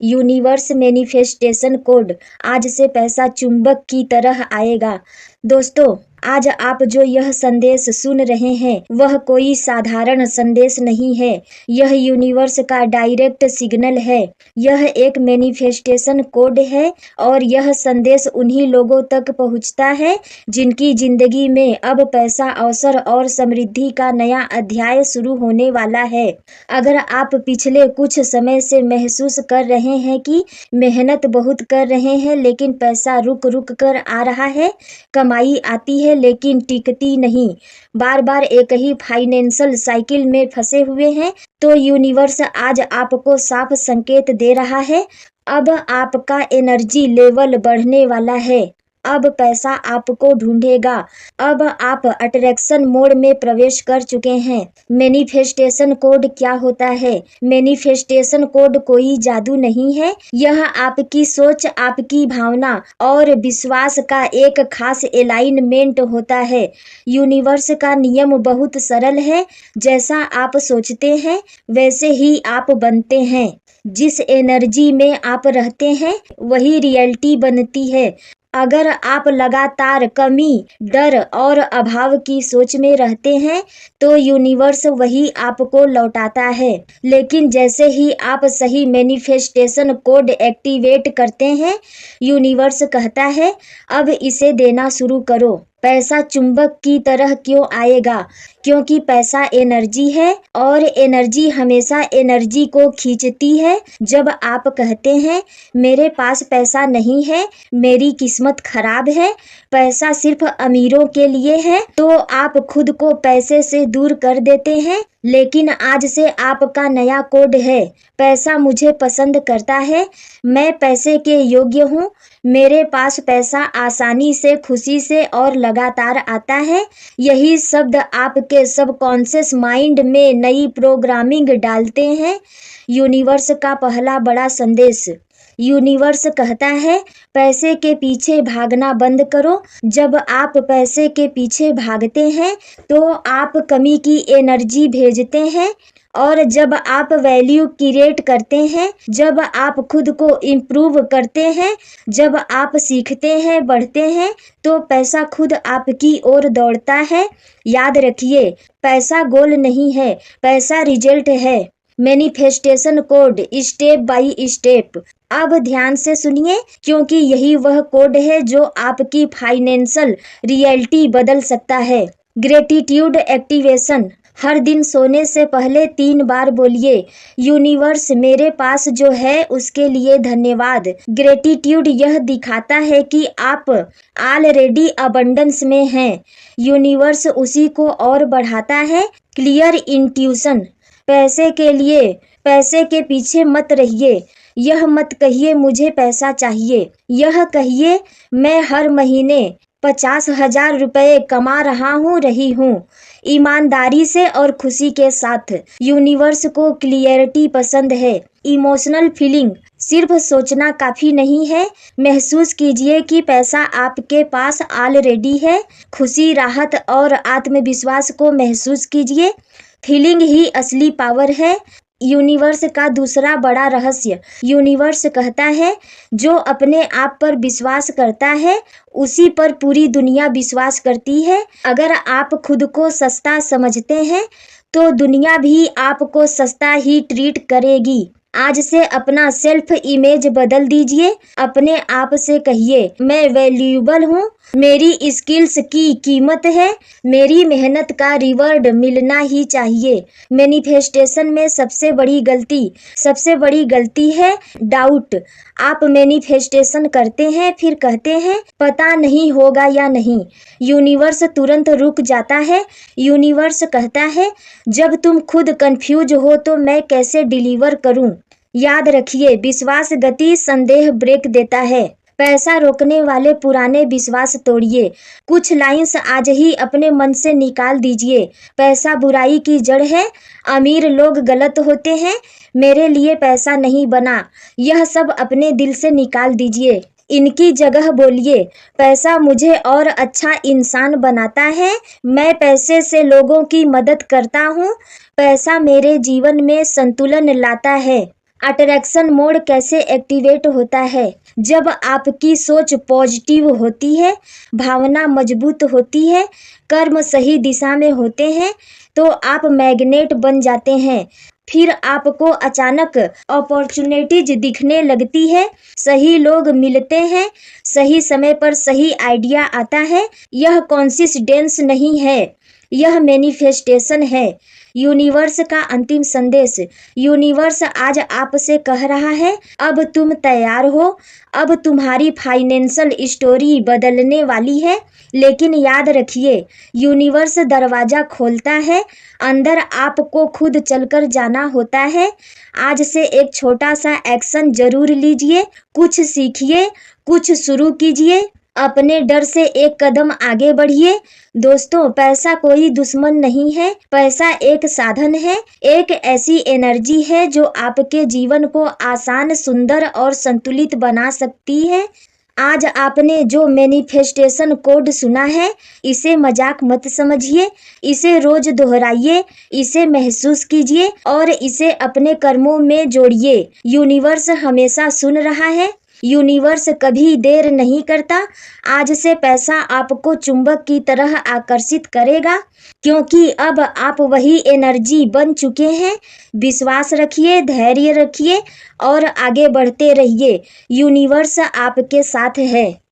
Universe manifestation code. आज से पैसा चुंबक की तरह आएगा। दोस्तों, आज आप जो यह संदेश सुन रहे हैं वह कोई साधारण संदेश नहीं है। यह यूनिवर्स का डायरेक्ट सिग्नल है। यह एक मैनिफेस्टेशन कोड है और यह संदेश उन्हीं लोगों तक पहुंचता है जिनकी जिंदगी में अब पैसा, अवसर और समृद्धि का नया अध्याय शुरू होने वाला है। अगर आप पिछले कुछ समय से महसूस कर रहे हैं कि मेहनत बहुत कर रहे हैं लेकिन पैसा रुक रुक कर आ रहा है, कमाई आती है लेकिन टिकती नहीं, बार बार एक ही फाइनेंशियल साइकिल में फंसे हुए हैं, तो यूनिवर्स आज आपको साफ संकेत दे रहा है। अब आपका एनर्जी लेवल बढ़ने वाला है। अब पैसा आपको ढूंढेगा। अब आप अट्रैक्शन मोड में प्रवेश कर चुके हैं। मैनिफेस्टेशन कोड क्या होता है? मैनिफेस्टेशन कोड कोई जादू नहीं है। यह आपकी सोच, आपकी भावना और विश्वास का एक खास अलाइनमेंट होता है। यूनिवर्स का नियम बहुत सरल है। जैसा आप सोचते हैं वैसे ही आप बनते हैं। जिस एनर्जी में आप रहते हैं वही रियलिटी बनती है। अगर आप लगातार कमी, डर और अभाव की सोच में रहते हैं तो यूनिवर्स वही आपको लौटाता है। लेकिन जैसे ही आप सही मैनिफेस्टेशन कोड एक्टिवेट करते हैं, यूनिवर्स कहता है अब इसे देना शुरू करो। पैसा चुंबक की तरह क्यों आएगा? क्योंकि पैसा एनर्जी है और एनर्जी हमेशा एनर्जी को खींचती है। जब आप कहते हैं मेरे पास पैसा नहीं है, मेरी किस्मत खराब है, पैसा सिर्फ अमीरों के लिए है, तो आप खुद को पैसे से दूर कर देते हैं। लेकिन आज से आपका नया कोड है, पैसा मुझे पसंद करता है, मैं पैसे के योग्य हूँ, मेरे पास पैसा आसानी से, खुशी से और लगातार आता है। यही शब्द आपके सबकॉन्शियस माइंड में नई प्रोग्रामिंग डालते हैं। यूनिवर्स का पहला बड़ा संदेश। यूनिवर्स कहता है पैसे के पीछे भागना बंद करो। जब आप पैसे के पीछे भागते हैं तो आप कमी की एनर्जी भेजते हैं, और जब आप वैल्यू क्रिएट करते हैं, जब आप खुद को इम्प्रूव करते हैं, जब आप सीखते हैं, बढ़ते हैं, तो पैसा खुद आपकी ओर दौड़ता है। याद रखिए, पैसा गोल नहीं है, पैसा रिजल्ट है। Manifestation code step by step. अब ध्यान से सुनिए, क्योंकि यही वह कोड है जो आपकी फाइनेंशियल रियलिटी बदल सकता है। Gratitude activation. हर दिन सोने से पहले 3 बार बोलिए, यूनिवर्स मेरे पास जो है उसके लिए धन्यवाद। ग्रेटिट्यूड यह दिखाता है कि आप ऑलरेडी अबंडेंस में हैं। यूनिवर्स उसी को और बढ़ाता है। Clear intuition. पैसे के लिए पैसे के पीछे मत रहिए। यह मत कहिए मुझे पैसा चाहिए, यह कहिए मैं हर महीने 50,000 रुपए कमा रही हूँ, ईमानदारी से और खुशी के साथ। यूनिवर्स को क्लियरिटी पसंद है। Emotional feeling. सिर्फ सोचना काफी नहीं है, महसूस कीजिए कि पैसा आपके पास ऑलरेडी है। खुशी, राहत और आत्मविश्वास को महसूस कीजिए। फीलिंग ही असली पावर है। यूनिवर्स का दूसरा बड़ा रहस्य। यूनिवर्स कहता है जो अपने आप पर विश्वास करता है उसी पर पूरी दुनिया विश्वास करती है। अगर आप खुद को सस्ता समझते हैं तो दुनिया भी आपको सस्ता ही ट्रीट करेगी। आज से अपना सेल्फ इमेज बदल दीजिए। अपने आप से कहिए मैं वैल्यूएबल हूँ, मेरी स्किल्स की कीमत है, मेरी मेहनत का रिवॉर्ड मिलना ही चाहिए। मैनिफेस्टेशन में सबसे बड़ी गलती है डाउट। आप मैनिफेस्टेशन करते हैं फिर कहते हैं पता नहीं होगा या नहीं। यूनिवर्स तुरंत रुक जाता है। यूनिवर्स कहता है जब तुम खुद कंफ्यूज हो तो मैं कैसे डिलीवर करूं। याद रखिए, विश्वास गति संदेह ब्रेक देता है। पैसा रोकने वाले पुराने विश्वास तोड़िए। कुछ लाइंस आज ही अपने मन से निकाल दीजिए। पैसा बुराई की जड़ है, अमीर लोग गलत होते हैं, मेरे लिए पैसा नहीं बना, यह सब अपने दिल से निकाल दीजिए। इनकी जगह बोलिए पैसा मुझे और अच्छा इंसान बनाता है, मैं पैसे से लोगों की मदद करता हूँ, पैसा मेरे जीवन में संतुलन लाता है। अट्रैक्शन मोड कैसे एक्टिवेट होता है? जब आपकी सोच पॉजिटिव होती है, भावना मजबूत होती है, कर्म सही दिशा में होते हैं, तो आप मैग्नेट बन जाते हैं। फिर आपको अचानक अपॉर्चुनिटीज दिखने लगती है, सही लोग मिलते हैं, सही समय पर सही आइडिया आता है। यह कॉन्सिस्टेंस नहीं है, यह मैनिफेस्टेशन है। यूनिवर्स का अंतिम संदेश। यूनिवर्स आज आपसे कह रहा है, अब तुम तैयार हो, अब तुम्हारी फाइनेंशियल स्टोरी बदलने वाली है। लेकिन याद रखिए, यूनिवर्स दरवाजा खोलता है, अंदर आपको खुद चलकर जाना होता है। आज से एक छोटा सा एक्शन जरूर लीजिए, कुछ सीखिए, कुछ शुरू कीजिए, अपने डर से एक कदम आगे बढ़िए। दोस्तों, पैसा कोई दुश्मन नहीं है, पैसा एक साधन है, एक ऐसी एनर्जी है जो आपके जीवन को आसान, सुंदर और संतुलित बना सकती है। आज आपने जो मैनिफेस्टेशन कोड सुना है, इसे मजाक मत समझिए, इसे रोज दोहराइए, इसे महसूस कीजिए और इसे अपने कर्मों में जोड़िए। यूनिवर्स हमेशा सुन रहा है, यूनिवर्स कभी देर नहीं करता। आज से पैसा आपको चुंबक की तरह आकर्षित करेगा, क्योंकि अब आप वही एनर्जी बन चुके हैं। विश्वास रखिए, धैर्य रखिए और आगे बढ़ते रहिए। यूनिवर्स आपके साथ है।